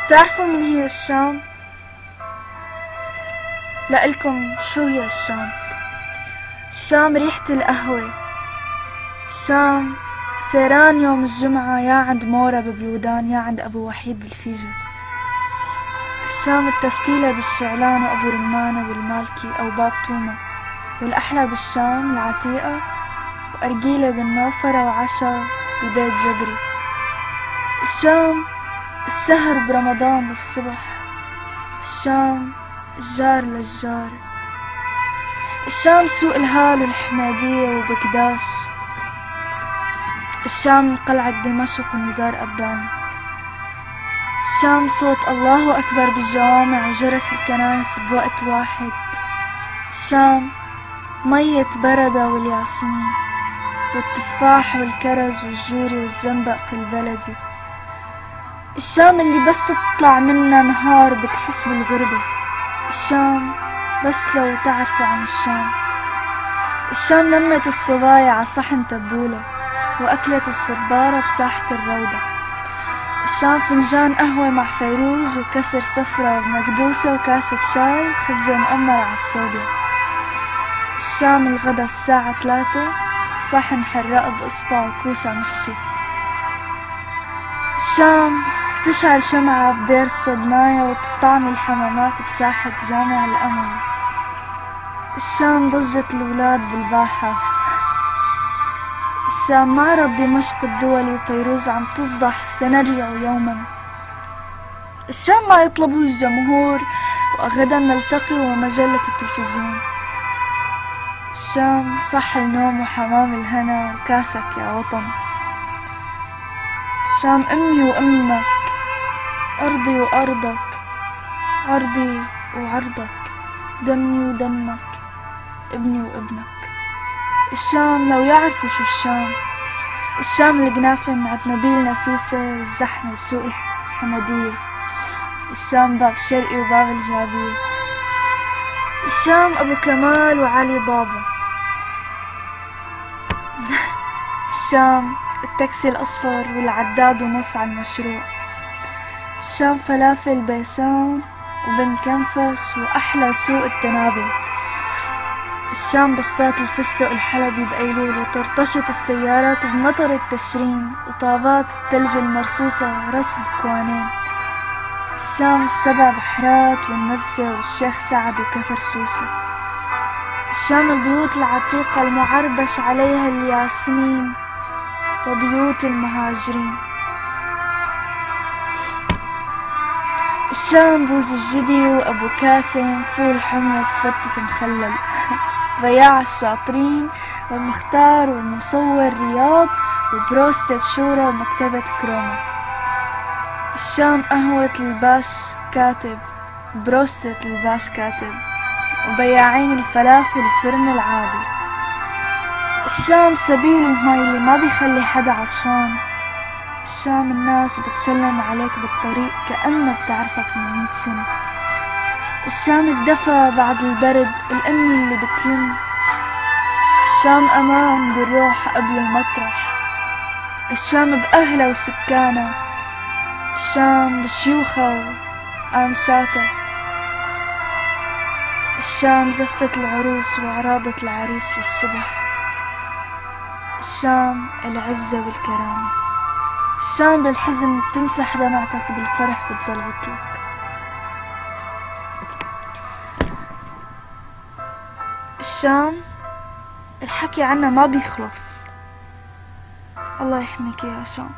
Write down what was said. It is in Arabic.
بتعرفوا من هي الشام؟ لإلكم شو هي الشام؟ الشام ريحة القهوة، الشام سيران يوم الجمعة يا عند مورا ببلودان يا عند أبو وحيد بالفيجة، الشام التفتيلة بالشعلان وأبو رمانة والمالكي أو باب تومة، والأحلى بالشام العتيقة وأرجيلة بالنوفرة وعشا ببيت جبري. الشام السهر برمضان للصبح، الشام الجار للجار، الشام سوق الهال والحمادية وبكداش، الشام قلعة دمشق ونزار أباني، الشام صوت الله أكبر بالجوامع وجرس الكنائس بوقت واحد، الشام مية بردة والياسمين والتفاح والكرز والجوري والزنبق البلدي، الشام اللي بس تطلع منا نهار بتحس بالغربة، الشام بس لو تعرفوا عن الشام، الشام لمت الصبايا على صحن تبولة وأكلت الصبارة بساحة الروضة، الشام فنجان قهوة مع فيروز وكسر صفرة ومكدوسة وكاسة شاي وخبزة مقمرة على الصوبيا، الشام الغدا الساعة 3 صحن حراق بإصبع وكوسة محشي، الشام تشعل شمعة بدير الصدناية وتطعم الحمامات بساحة جامع الأمل، الشام ضجة الولاد بالباحة، الشام معرض دمشق الدولي وفيروز عم تصدح سنرجع يوما، الشام ما يطلبه الجمهور وغدا نلتقي ومجلة التلفزيون، الشام صح النوم وحمام الهنا وكاسك يا وطن، الشام أمي وأمك أرضي وأرضك عرضي وعرضك دمي ودمك ابني وابنك، الشام لو يعرفوا شو الشام، الشام القنافة عند نبيل نفيسة والزحمة بسوق الحمدية، الشام باب شرقي وباب الجابية، الشام أبو كمال وعلي بابا، الشام التاكسي الأصفر والعداد ونص على المشروع، الشام فلافل بيسان وبن كنفس وأحلى سوق التنابل، الشام بسطات الفستق الحلبي بأيلول وطرطشة السيارات بمطر التشرين وطابات التلج المرصوصة رسم كوانين، الشام السبع بحرات والنزة والشيخ سعد وكفر سوسة، الشام البيوت العتيقة المعربش عليها الياسمين وبيوت المهاجرين، الشام بوز الجدي وأبو كاسم فول حمص فتة مخلل بياع الشاطرين والمختار والمصور رياض وبروستة شورى ومكتبة كروما، الشام قهوة الباش كاتب بروستة الباش كاتب وبياعين الفلافل فرن العابي، الشام سبيل المي اللي ما بيخلي حدا عطشان، الشام الناس بتسلم عليك بالطريق كأنها بتعرفك من 100 سنة، الشام الدفا بعد البرد الأمي اللي بتلم، الشام أمان بالروح قبل المطرح، الشام بأهلها وسكانها، الشام بشيوخها وآنساتها، الشام زفة العروس وعراضة العريس للصبح، الشام العزة والكرامة، الشام بالحزن بتمسح دمعتك بالفرح بتزلغطلك، الشام الحكي عنها ما بيخلص، الله يحميك يا شام.